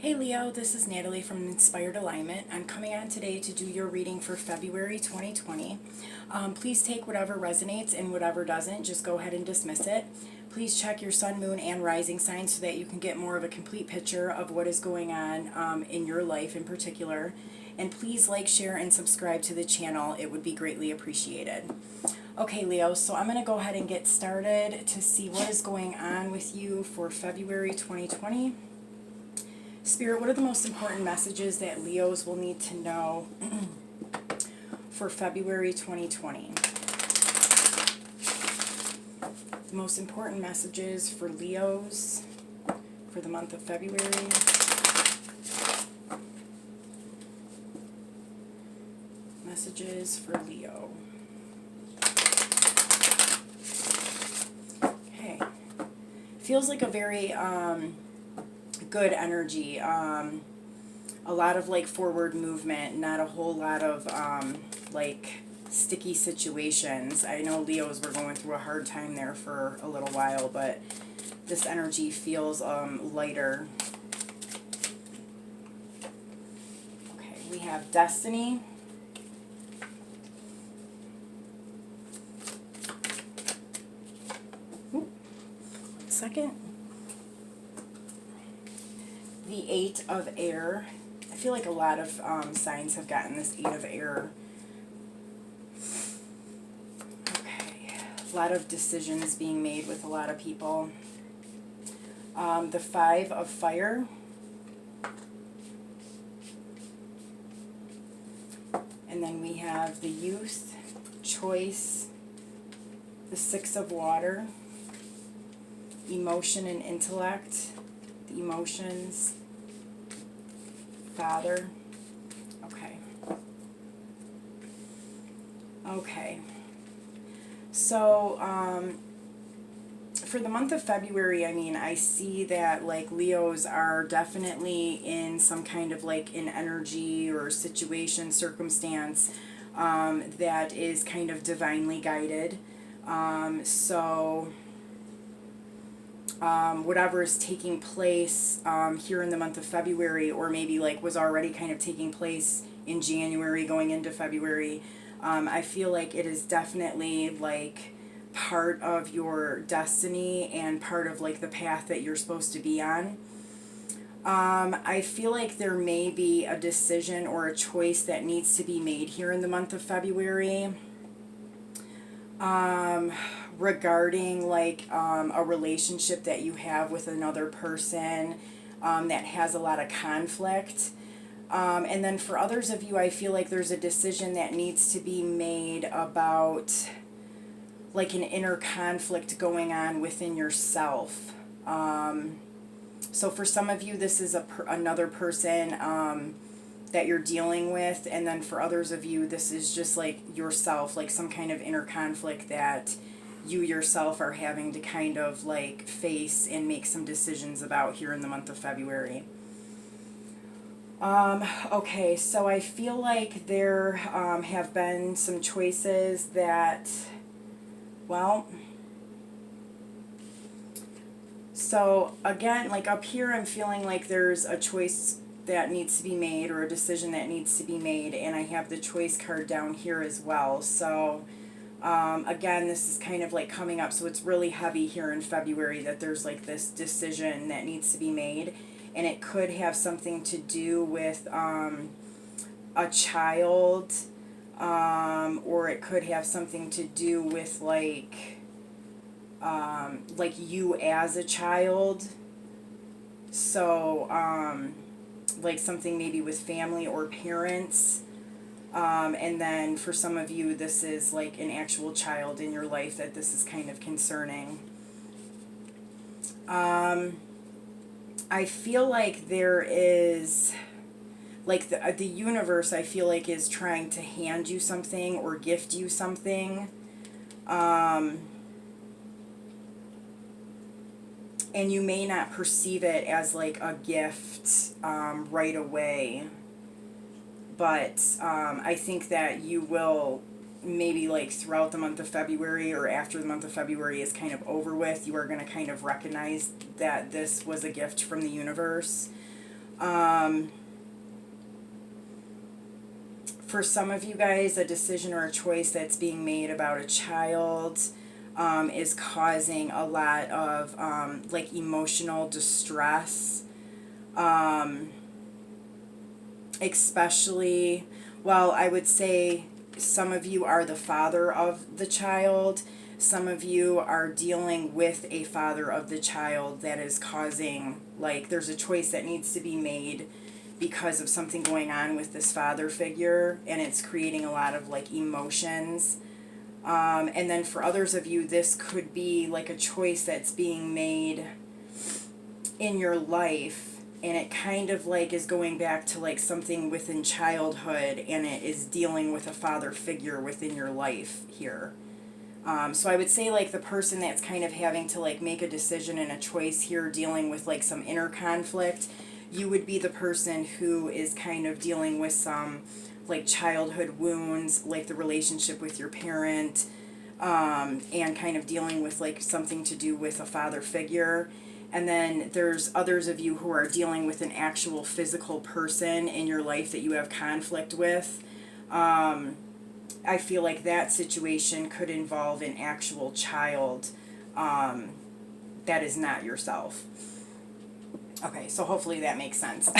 Hey Leo, this is Natalie from Inspired Alignment. I'm coming on today to do your reading for February 2020. Please take whatever resonates and whatever doesn't, just go ahead and dismiss it. Please check your sun, moon, and rising signs so that you can get more of a complete picture of what is going on in your life in particular. And please like, share, and subscribe to the channel. It would be greatly appreciated. Okay, Leo, so I'm going to go ahead and get started to see what is going on with you for February 2020. Spirit, what are the most important messages that Leos will need to know for February 2020? The most important messages for Leos for the month of February. Messages for Leo. Okay. Feels like a very good energy, a lot of like forward movement, not a whole lot of like sticky situations. I know Leos were going through a hard time there for a little while, but this energy feels lighter. Okay, we have Destiny. Ooh, 1 second. The 8 of Air. I feel like a lot of signs have gotten this 8 of Air. Okay. A lot of decisions being made with a lot of people. The 5 of Fire. And then we have the Youth, Choice, the 6 of Water, Emotion and Intellect, the Emotions, Father. Okay. Okay. So, for the month of February, I mean, I see that, like, Leos are definitely in some kind of, like, an energy or situation, circumstance, that is kind of divinely guided. Whatever is taking place here in the month of February, or maybe like was already kind of taking place in January going into February, I feel like it is definitely like part of your destiny and part of like the path that you're supposed to be on. I feel like there may be a decision or a choice that needs to be made here in the month of February. Regarding like a relationship that you have with another person that has a lot of conflict. And then for others of you, I feel like there's a decision that needs to be made about like an inner conflict going on within yourself. So for some of you, this is another person that you're dealing with, and then for others of you, this is just like yourself, like some kind of inner conflict that you yourself are having to kind of like face and make some decisions about here in the month of February. Okay, so I feel like there have been some choices that, well, so again, like up here, I'm feeling like there's a choice that needs to be made or a decision that needs to be made, and I have the choice card down here as well. So again, this is kind of like coming up, so it's really heavy here in February that there's like this decision that needs to be made, and it could have something to do with a child, or it could have something to do with like you as a child. So like something maybe with family or parents. And then for some of you, this is like an actual child in your life that this is kind of concerning. I feel like there is, like the universe, I feel like is trying to hand you something or gift you something. And you may not perceive it as like a gift right away. But I think that you will maybe like throughout the month of February or after the month of February is kind of over with, you are going to kind of recognize that this was a gift from the universe. For some of you guys, a decision or a choice that's being made about a child is causing a lot of like emotional distress, especially, well, I would say some of you are the father of the child. Some of you are dealing with a father of the child that is causing, like, there's a choice that needs to be made because of something going on with this father figure, and it's creating a lot of like emotions. And then for others of you, this could be like a choice that's being made in your life, and it kind of like is going back to like something within childhood, and it is dealing with a father figure within your life here. So I would say like the person that's kind of having to like make a decision and a choice here, dealing with like some inner conflict, you would be the person who is kind of dealing with some like childhood wounds, like the relationship with your parent, and kind of dealing with like something to do with a father figure. And then there's others of you who are dealing with an actual physical person in your life that you have conflict with. I feel like that situation could involve an actual child that is not yourself. Okay, so hopefully that makes sense.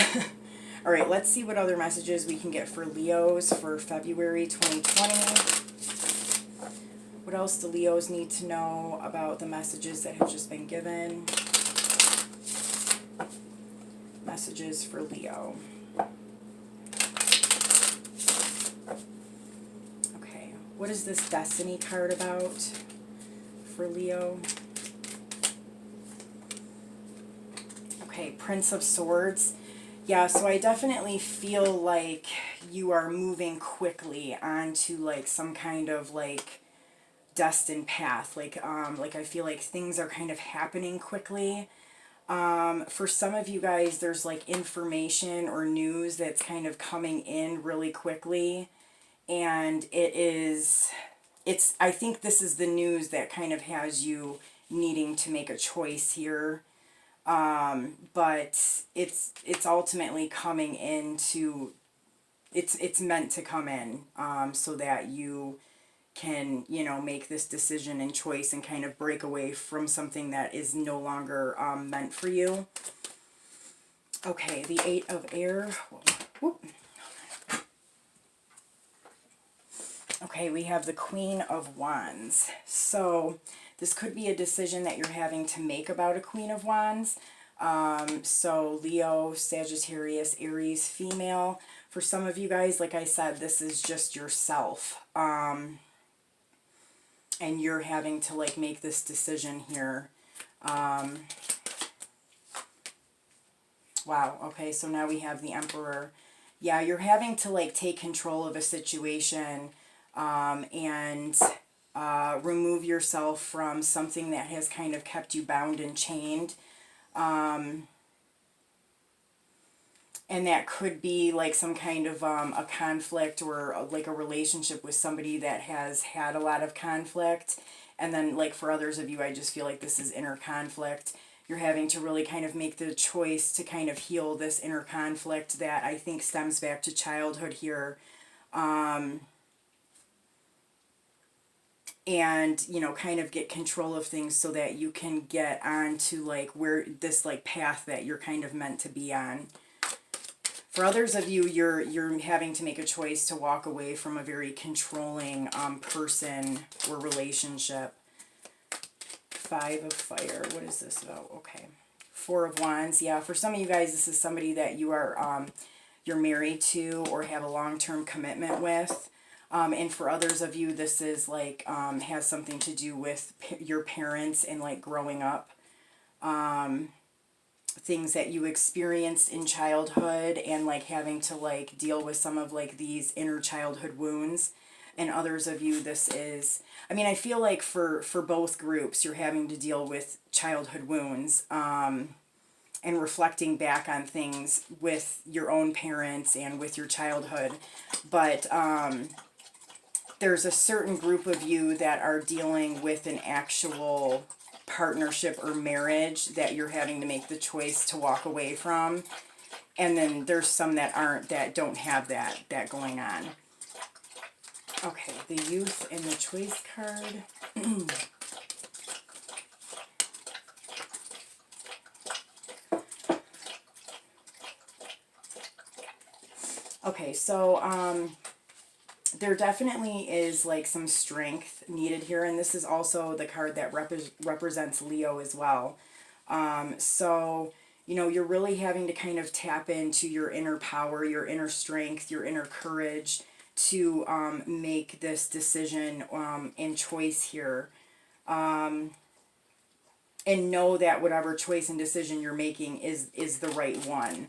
All right, let's see what other messages we can get for Leos for February 2020. What else do Leos need to know about the messages that have just been given? Messages for Leo. Okay, what is this Destiny card about for Leo? Okay, Prince of Swords. Yeah, so I definitely feel like you are moving quickly onto like some kind of like destined path. Like I feel like things are kind of happening quickly. For some of you guys, there's like information or news that's kind of coming in really quickly, and I think this is the news that kind of has you needing to make a choice here. But it's ultimately coming into, it's meant to come in, so that you can, you know, make this decision and choice and kind of break away from something that is no longer meant for you. Okay, the Eight of Air. Whoop. Okay, we have the Queen of Wands. So this could be a decision that you're having to make about a Queen of Wands. So Leo, Sagittarius, Aries, female. For some of you guys, like I said, this is just yourself. And you're having to like make this decision here. Wow, okay, so now we have the Emperor. Yeah, you're having to like take control of a situation, and remove yourself from something that has kind of kept you bound and chained. And that could be like some kind of a conflict, or like a relationship with somebody that has had a lot of conflict. And then like for others of you, I just feel like this is inner conflict. You're having to really kind of make the choice to kind of heal this inner conflict that I think stems back to childhood here. And, you know, kind of get control of things so that you can get on to like where this like path that you're kind of meant to be on. For others of you, you're having to make a choice to walk away from a very controlling person or relationship. Five of Fire. What is this about? Okay. Four of Wands. Yeah, for some of you guys, this is somebody that you are you're married to or have a long-term commitment with. And for others of you, this is like has something to do with your parents and like growing up. Things that you experienced in childhood and like having to like deal with some of like these inner childhood wounds. And others of you, this is, I mean, I feel like for both groups, you're having to deal with childhood wounds, and reflecting back on things with your own parents and with your childhood. But there's a certain group of you that are dealing with an actual partnership or marriage that you're having to make the choice to walk away from. And then there's some that aren't, that don't have that going on. Okay, the youth and the choice card. Okay, so there definitely is like some strength needed here, and this is also the card that represents Leo as well. So, you know, you're really having to kind of tap into your inner power, your inner strength, your inner courage to make this decision and choice here. And know that whatever choice and decision you're making is the right one.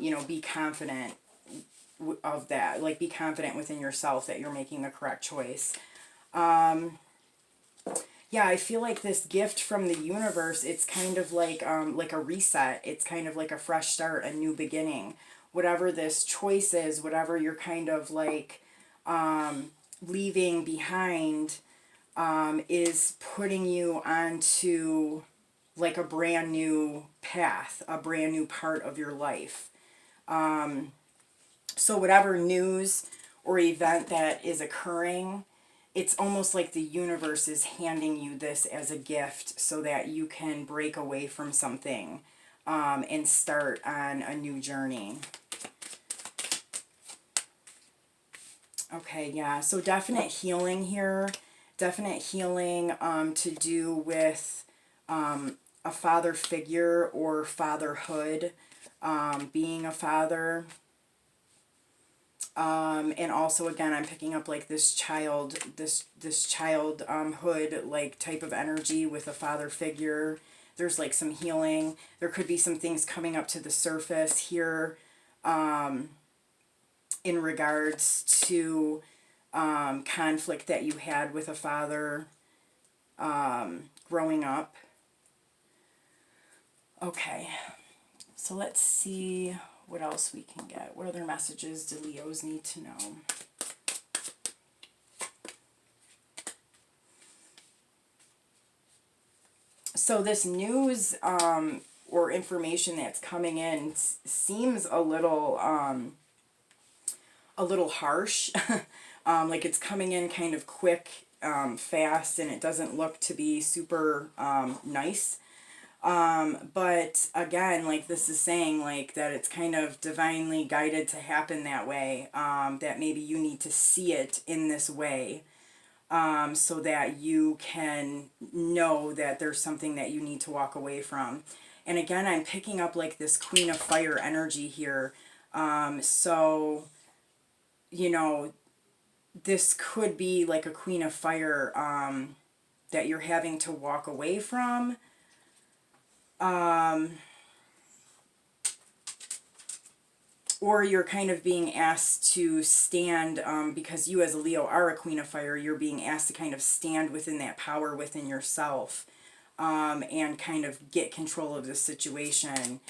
You know, be confident of that. Like, be confident within yourself that you're making the correct choice. Yeah, I feel like this gift from the universe, it's kind of like a reset. It's kind of like a fresh start, a new beginning. Whatever this choice is, whatever you're kind of like leaving behind, is putting you onto like a brand new path, a brand new part of your life. So whatever news or event that is occurring, it's almost like the universe is handing you this as a gift so that you can break away from something and start on a new journey. Okay, yeah, so definite healing here. Definite healing to do with a father figure or fatherhood, being a father. And also, again, I'm picking up like this childhood like type of energy with a father figure. There's like some healing. There could be some things coming up to the surface here in regards to conflict that you had with a father growing up. Okay, so let's see what else we can get. What other messages do Leos need to know? So this news or information that's coming in seems a little harsh. Like it's coming in kind of quick, fast, and it doesn't look to be super nice. But again, like this is saying like that it's kind of divinely guided to happen that way, that maybe you need to see it in this way, so that you can know that there's something that you need to walk away from. And again, I'm picking up like this Queen of Fire energy here. So, you know, this could be like a Queen of Fire that you're having to walk away from. Or you're kind of being asked to stand, because you as a Leo are a Queen of Fire, you're being asked to kind of stand within that power within yourself, and kind of get control of the situation.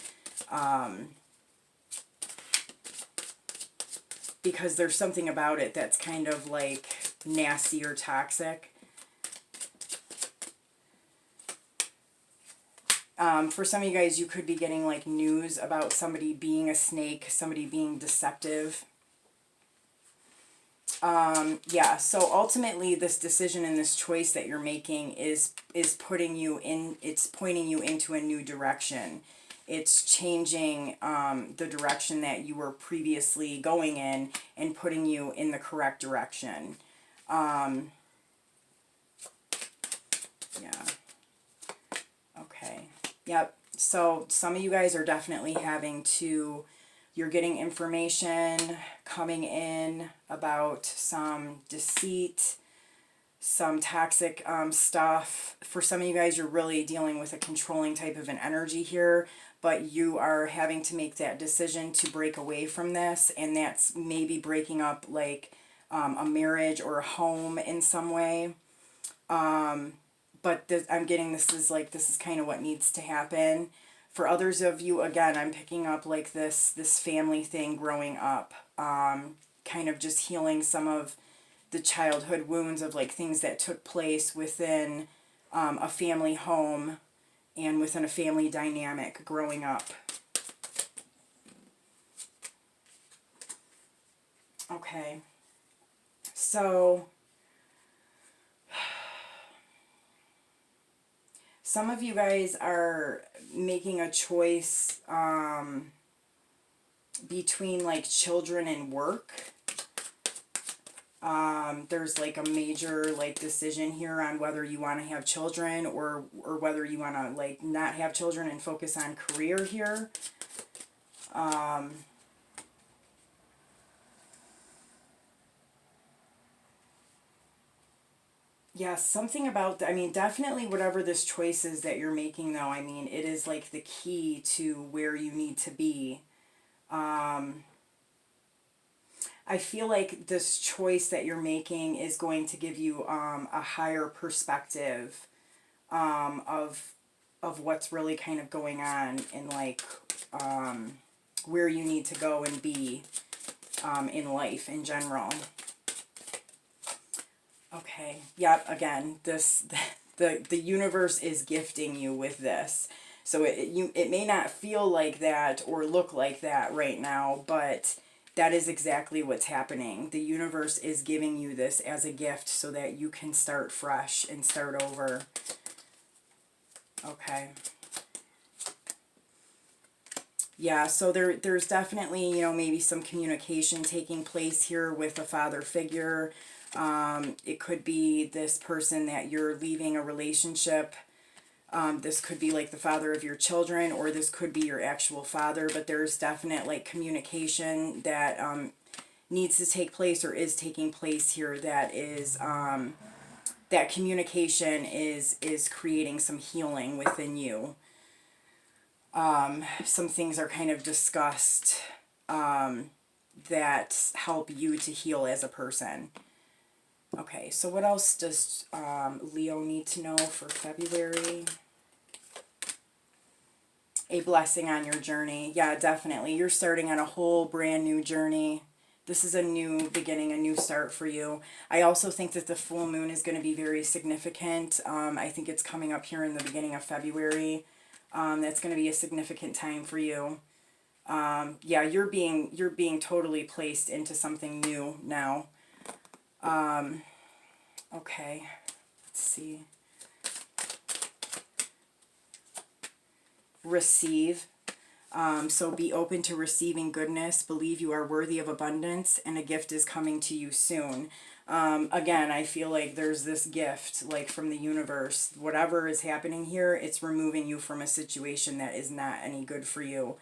Because there's something about it that's kind of like nasty or toxic. For some of you guys, you could be getting like news about somebody being a snake, somebody being deceptive. Yeah, so ultimately this decision and this choice that you're making is putting you in, it's pointing you into a new direction. It's changing the direction that you were previously going in and putting you in the correct direction. Yeah. Okay. Yep. So some of you guys are definitely having to, you're getting information coming in about some deceit, some toxic stuff. For some of you guys, you're really dealing with a controlling type of an energy here, but you are having to make that decision to break away from this, and that's maybe breaking up like a marriage or a home in some way. But I'm getting this is kind of what needs to happen. For others of you, again, I'm picking up like this family thing growing up, kind of just healing some of the childhood wounds of like things that took place within a family home and within a family dynamic growing up. Okay. So some of you guys are making a choice between like children and work. There's like a major like decision here on whether you want to have children or whether you want to like not have children and focus on career here. Yeah, something about, I mean, definitely whatever this choice is that you're making though, I mean, it is like the key to where you need to be. I feel like this choice that you're making is going to give you a higher perspective of what's really kind of going on and like where you need to go and be in life in general. Okay. Yep. Again, this the universe is gifting you with this. So it may not feel like that or look like that right now, but that is exactly what's happening. The universe is giving you this as a gift so that you can start fresh and start over. Okay. Yeah, so there's definitely, you know, maybe some communication taking place here with a father figure. It could be this person that you're leaving a relationship. This could be like the father of your children, or this could be your actual father, but there's definite like communication that needs to take place or is taking place here that is that communication is creating some healing within you. Some things are kind of discussed that help you to heal as a person. Okay, so what else does Leo need to know for February? A blessing on your journey. Yeah, definitely. You're starting on a whole brand new journey. This is a new beginning, a new start for you. I also think that the full moon is going to be very significant. I think it's coming up here in the beginning of February. That's going to be a significant time for you. Yeah, you're being totally placed into something new now. Okay, let's see. Receive. So be open to receiving goodness. Believe you are worthy of abundance, and a gift is coming to you soon. Again, I feel like there's this gift, like from the universe. Whatever is happening here, it's removing you from a situation that is not any good for you.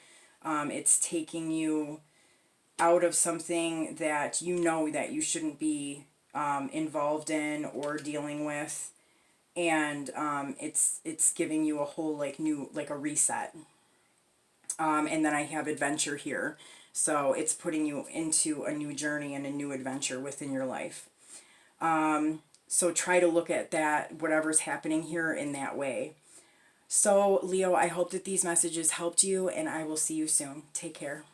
It's taking you out of something that you know that you shouldn't be involved in or dealing with. And it's giving you a whole like new, like a reset. And then I have adventure here. So it's putting you into a new journey and a new adventure within your life. So try to look at that, whatever's happening here, in that way. So Leo, I hope that these messages helped you, and I will see you soon. Take care.